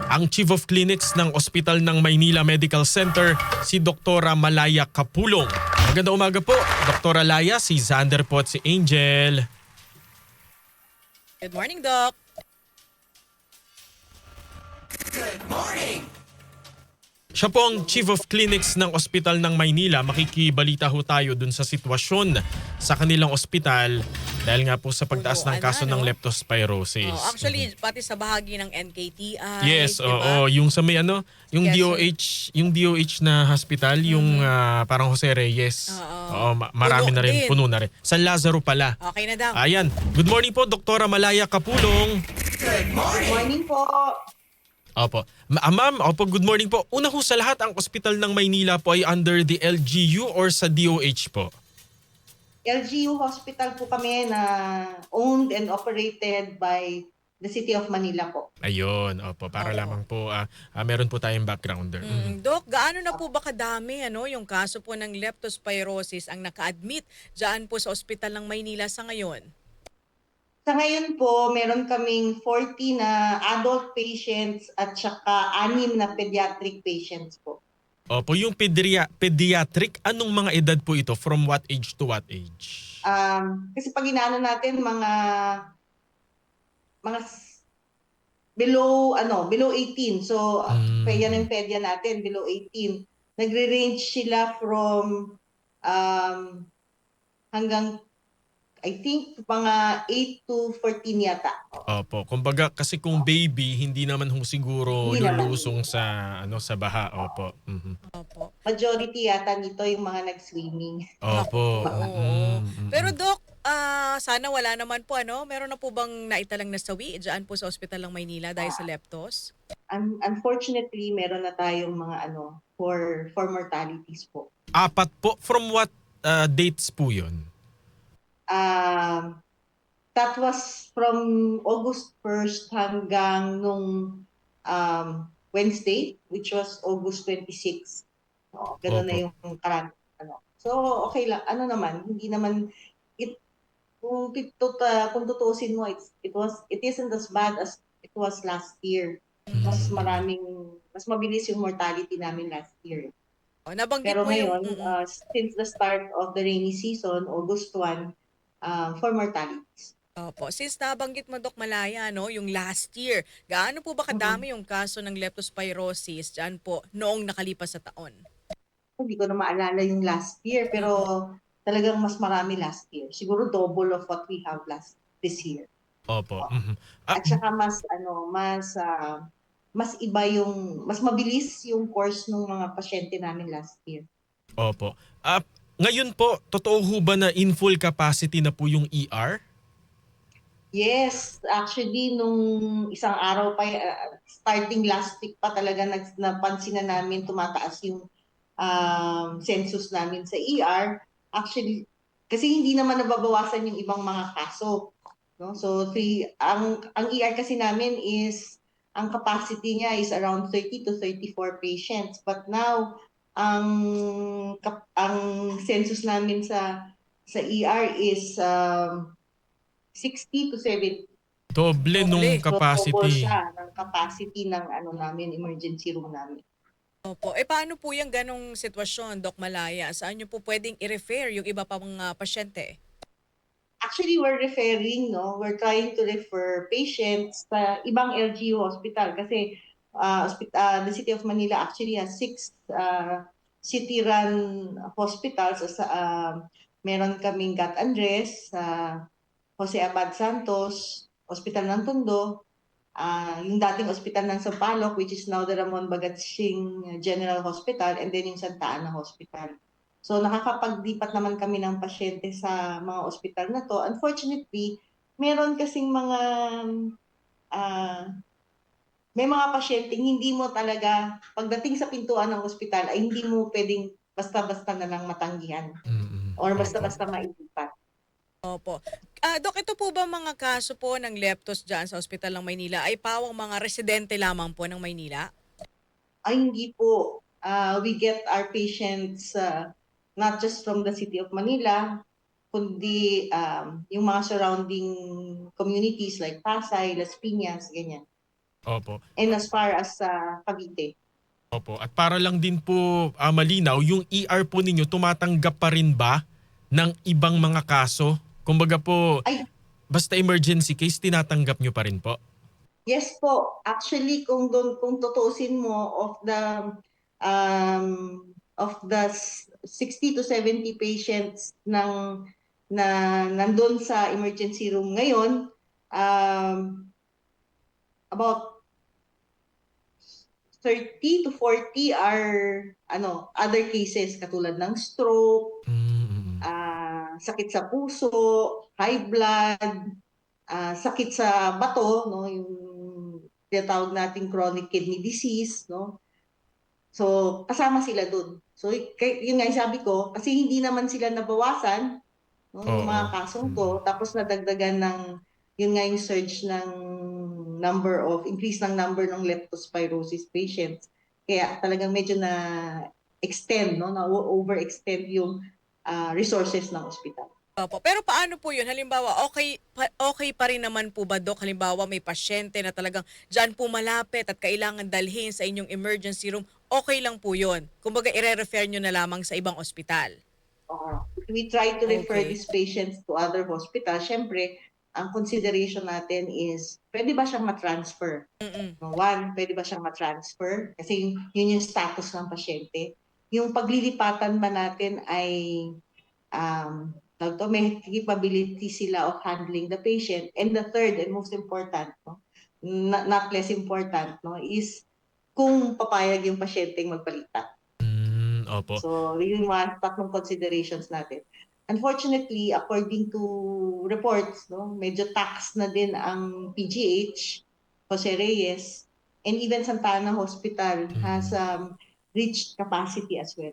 ang Chief of Clinics ng Ospital ng Maynila Medical Center, si Doktora Malaya Kapulong. Magandang umaga po, Doktora Laya, si Xander po at si Angel. Good morning, Doc. Siya po ang Chief of Clinics ng Ospital ng Maynila. Makikibalita ho tayo dun sa sitwasyon sa kanilang ospital dahil nga po sa pagtaas ng kaso ng leptospirosis. Actually, pati sa bahagi ng NKTI. Yes, diba? oo, yung sa may ano, yung Quezon. DOH na hospital, yung parang Jose Reyes. Oo, marami Puno na rin, din. puno na rin. San Lazaro pala. Okay na daw. Ayan. Good morning po, Doktora Malaya Kapulong. Good morning po. Opo. Ma'am, opo, good morning po. Una ho sa lahat, ang ospital ng Maynila po ay under the LGU or sa DOH po? LGU Hospital po kami na owned and operated by the City of Manila po. Ayun, opo. Para lamang po, meron po tayong backgrounder. Doc, gaano na po ba kadami yung kaso po ng leptospirosis ang naka-admit dyan po sa ospital ng Maynila sa ngayon? Sa ngayon po, meron kaming 40 na adult patients at saka 6 na pediatric patients po. Opo, yung pediatric, anong mga edad po ito? From what age to what age? Kasi pag inaano natin mga below 18. So yan ang pedya natin below 18. Nagre-range sila from hanggang I think mga 8 to 14 yata. Opo, kumbaga kasi kung baby, hindi naman ho siguro Hindi naman. lulusong sa baha. Opo. Opo. Majority yata nito yung mga nag-swimming. Opo. Oo. Pero Doc, sana wala naman po meron na po bang naitalang nasawi dyan po sa ospital ng Maynila dahil sa leptos? Unfortunately, meron na tayong mga for mortalities po. 4 po. From what dates po yun? That was from August 1st hanggang nung Wednesday, which was August 26. Ganun na Opo. yung So, okay lang. Hindi naman, kung tutuusin mo, it isn't as bad as it was last year. Mas mabilis yung mortality namin last year. Nabanggit Pero mo ngayon, yung... since the start of the rainy season, August 1, for mortalities. Opo. Since nabanggit mo, Doc Malaya, yung last year, gaano po ba kadami yung kaso ng leptospirosis dyan po noong nakalipas sa taon? Hindi ko na maalala yung last year, pero talagang mas marami last year. Siguro double of what we have this year. Opo. At saka mas iba mas mabilis yung course ng mga pasyente namin last year. Opo. Ngayon po, totoo ho ba na in full capacity na po yung ER? Yes, actually nung isang araw pa, starting last week pa talaga napansin na namin tumataas yung census namin sa ER. Actually, kasi hindi naman nababawasan yung ibang mga kaso. No? So, ang ER kasi namin ang capacity niya is around 30 to 34 patients. But now, ang census namin sa ER is 60 to 70. Doble nung So, double capacity. siya ng capacity ng namin, emergency room namin. Opo. Paano po yung ganong sitwasyon, Doc Malaya? Saan nyo po pwedeng i-refer yung iba pa mga pasyente? Actually, we're referring, we're trying to refer patients sa ibang LGU hospital kasi the City of Manila actually has 6 city-run hospitals. Meron kaming Gat Andres, Jose Abad Santos, Hospital ng Tondo, yung dating Hospital ng Sampaloc, which is now the Ramon Bagatsing General Hospital, and then yung Santa Ana Hospital. So nakakapagdipat naman kami ng pasyente sa mga ospital na to. Unfortunately, meron kasing may mga pasyente hindi mo talaga, pagdating sa pintuan ng ospital, ay hindi mo pwedeng basta-basta na lang matanggihan or basta-basta mailipat. Opo. Dok, ito po ba mga kaso po ng leptos dyan sa ospital ng Maynila ay pawang mga residente lamang po ng Maynila? Ay, hindi po. We get our patients not just from the City of Manila, kundi yung mga surrounding communities like Pasay, Las Piñas, ganyan. Opo. and as far as Cavite. Opo. At para lang din po malinaw, yung ER po ninyo tumatanggap pa rin ba ng ibang mga kaso? Kumbaga po, Ay, basta emergency case, tinatanggap nyo pa rin po? yes po. Actually, kung tutuusin mo um of the 60 to 70 patients na nandun sa emergency room ngayon, about 30 to 40 are other cases katulad ng stroke, Mm. sakit sa puso, high blood, sakit sa bato, no, yung tinatawag nating chronic kidney disease, no. So, kasama sila dun. So, yun nga yung sabi ko, kasi hindi naman sila nabawasan, no, yung Oo. mga kasong to, tapos nadagdagan ng, yun nga yung surge ng increase ng number ng leptospirosis patients. Kaya talagang medyo na extend, no, na overextend yung resources ng ospital. Opo. Pero paano po yun? Halimbawa, okay pa rin naman po ba, Dok? Halimbawa, may pasyente na talagang dyan po malapit at kailangan dalhin sa inyong emergency room, okay lang po yun. Kumbaga, ire-refer nyo na lamang sa ibang ospital. We try to refer Okay. these patients to other hospitals. Siyempre, ang consideration natin is, pwede ba siyang matransfer? Mm-mm. One, pwede ba siyang matransfer? Kasi yun yung status ng pasyente. Yung paglilipatan ba natin ay may capability sila of handling the patient. And the third and most important, no, not less important, no, is kung papayag yung pasyenteng magpalitan. Opo. So, yun yung mga tatlong considerations natin. Unfortunately, according to reports, no, medyo tax na din ang PGH, Jose Reyes, and even Santana Hospital has reached capacity as well.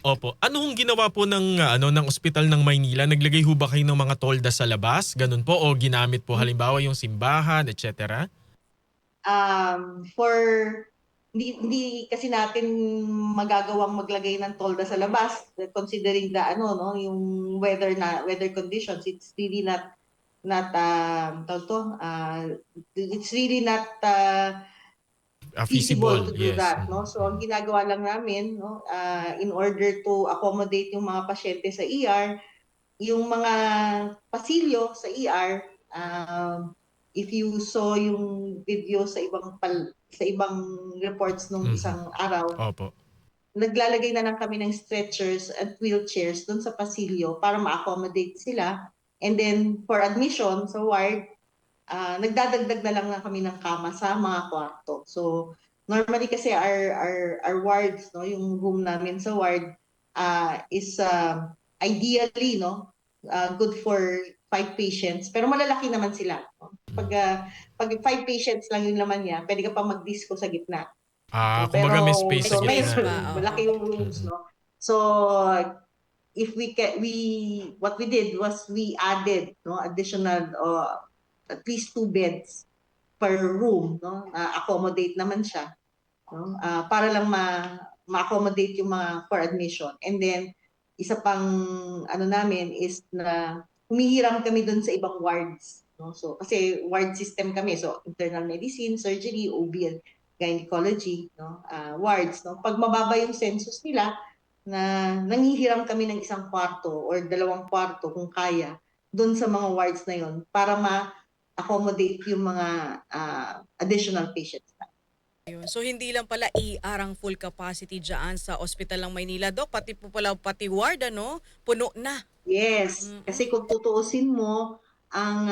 Opo. Ano hong ginawa po ng ospital ng Maynila? Naglagay ho ba kayo ng mga tolda sa labas? Ganun po? O ginamit po halimbawa yung simbahan, etc.? For hindi kasi natin magagawang maglagay ng tolda sa labas considering the yung weather conditions. It's really not it's really not feasible to do yes. that, no. So ang ginagawa lang namin, no, in order to accommodate yung mga pasyente sa ER, yung mga pasilyo sa ER, if you saw yung video sa ibang reports nung isang araw, Opo. naglalagay na lang kami ng stretchers at wheelchairs doon sa pasilyo para ma-accommodate sila. And then for admission sa ward, nagdadagdag na lang kami ng kama sa mga kwarto. So normally kasi our wards, no, yung room namin sa ward is ideally, no, good for 5 patients, pero malalaki naman sila, no? Pag 5 patients lang yung laman niya, pwede ka pa mag-disco sa gitna. No, Kumbaga may space sa May gitna. space pa, malaki yung rooms, no. So if what we did was we added, no, additional at least 2 beds per room, no, accommodate naman siya, no, para lang ma-accommodate yung mga for admission. And then isa pang namin is na humihiram kami doon sa ibang wards, no. So kasi ward system kami, so internal medicine, surgery, OB, and gynecology, no, wards, no. Pag mababa yung census nila, na nanghihiram kami ng isang kwarto or 2 kwarto kung kaya doon sa mga wards na yon para ma-accommodate yung mga additional patients. Ayun. So hindi lang pala ER ang full capacity dyan sa Ospital ng Maynila, Dok, pati ward, ano, puno na. Yes, kasi kung tutuusin mo ang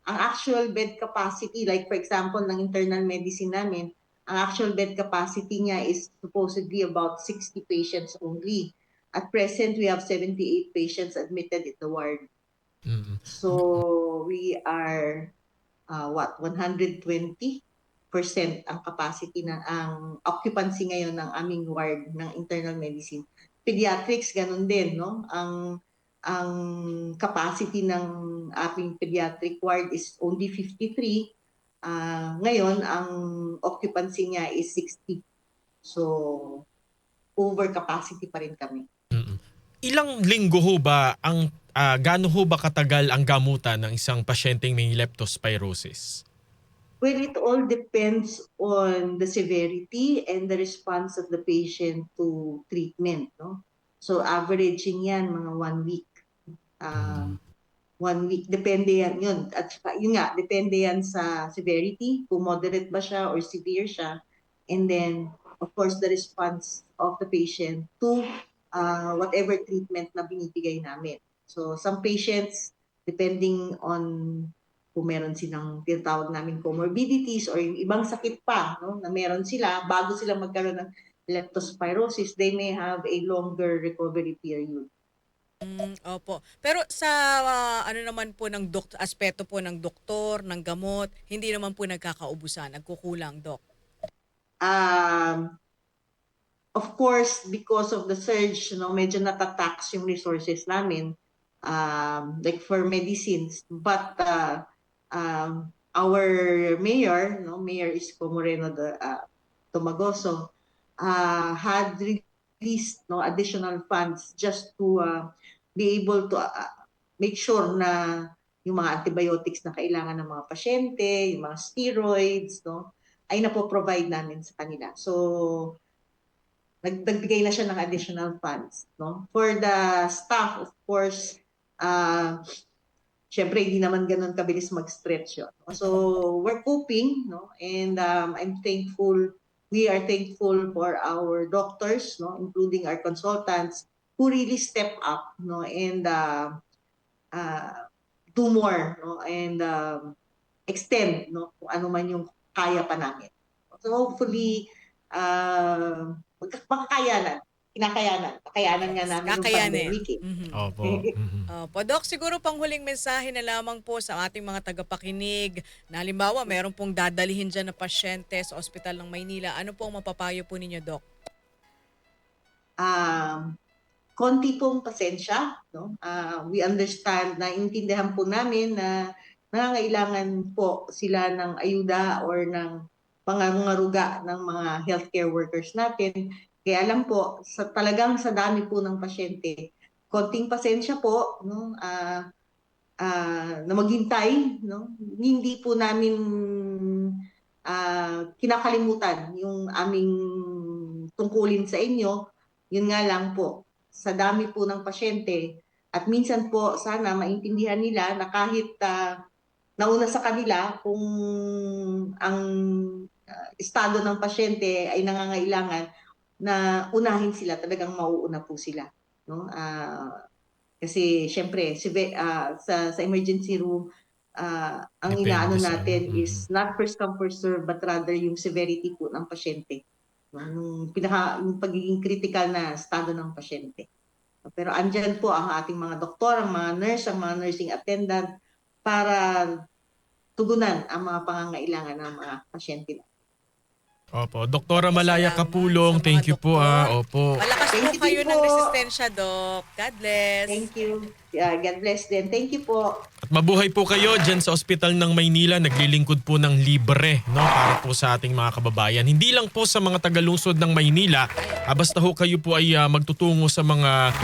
actual bed capacity, like for example ng internal medicine namin, ang actual bed capacity niya is supposedly about 60 patients only. At present, we have 78 patients admitted in the ward. So we are 120% ang capacity ang occupancy ngayon ng aming ward ng internal medicine. Pediatrics ganun din, no? Ang capacity ng ating pediatric ward is only 53. Ngayon ang occupancy niya is 60. So over capacity pa rin kami. Ilang linggo ho ba gaano ho ba katagal ang gamutan ng isang pasyenteng may leptospirosis? Well, it all depends on the severity and the response of the patient to treatment, no? So averaging yan mga 1 week. 1 week, depende yan yun. At saka, yun nga, depende yan sa severity, kung moderate ba siya or severe siya. And then, of course, the response of the patient to whatever treatment na binibigay namin. So, some patients, depending on kung meron silang tinatawag namin comorbidities or yung ibang sakit pa, no, na meron sila, bago sila magkaroon ng leptospirosis, they may have a longer recovery period. Opo. Pero sa ano naman po ng aspeto po ng doktor, ng gamot, hindi naman po nagkakaubusan, nagkukulang, Dok. Of course, because of the surge, no, medyo natatax yung resources namin, like for medicines. But our mayor, no, Mayor Isko Moreno Tomagoso, had released, no, additional funds just to be able to make sure na yung mga antibiotics na kailangan ng mga pasyente, yung mga steroids, no, ay napo-provide namin sa kanila. So, nagbigay na siya ng additional funds, no? For the staff, of course, syempre hindi naman ganun kabilis mag-stretch yun. So, we're coping, no? And we are thankful for our doctors, no, including our consultants, who really step up, no, and do more, no, and extend, no, kung ano man yung kaya pa namin. So hopefully, kakayanan nga namin yung Kakayanin. pandemic. Opo. Opo, Dok, siguro pang huling mensahe na lamang po sa ating mga tagapakinig na halimbawa meron pong dadalihin dyan na pasyente sa ospital ng Maynila. Ano po ang mapapayo po ninyo, Dok? Konti pong pasensya, no? We understand, naintindihan po namin na nangangailangan po sila ng ayuda or ng mga ruga ng mga healthcare workers natin. Kaya alam po, talagang sa dami po ng pasyente, konting pasensya po, no? Na maghintay, no? Hindi po namin kinakalimutan yung aming tungkulin sa inyo. Yun nga lang po, sa dami po ng pasyente, at minsan po sana maintindihan nila na kahit nauna sa kanila kung ang estado ng pasyente ay nangangailangan, na unahin sila, talagang mauuna po sila, no? Kasi syempre sa emergency room, ang Depende inaano sa natin ano. is not first come first serve, but rather yung severity po ng pasyente, no? Yung pagiging critical na estado ng pasyente. Pero andyan po ang ating mga doktor, ang mga nurse, ang mga nursing attendant para tugunan ang mga pangangailangan ng mga pasyente. Opo. Doktora Opo, Malaya salamat Kapulong, sa mga thank you po. doktor. Opo. Malakas Thank po you kayo din ng po. resistensya, Dok. God bless. Thank you. God bless din. Thank you po. At mabuhay po kayo dyan sa ospital ng Maynila. Naglilingkod po ng libre, no, para po sa ating mga kababayan. Hindi lang po sa mga tagalungsod ng Maynila. Basta ho kayo po ay magtutungo sa mga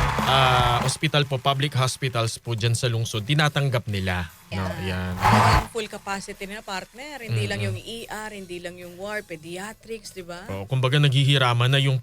ospital po, public hospitals po dyan sa lungsod. Tinatanggap nila. No, yan. Talagang full capacity nila, partner. Hindi lang yung ER, hindi lang yung ward, pediatrics, di ba? Kumbaga naghihiraman na yung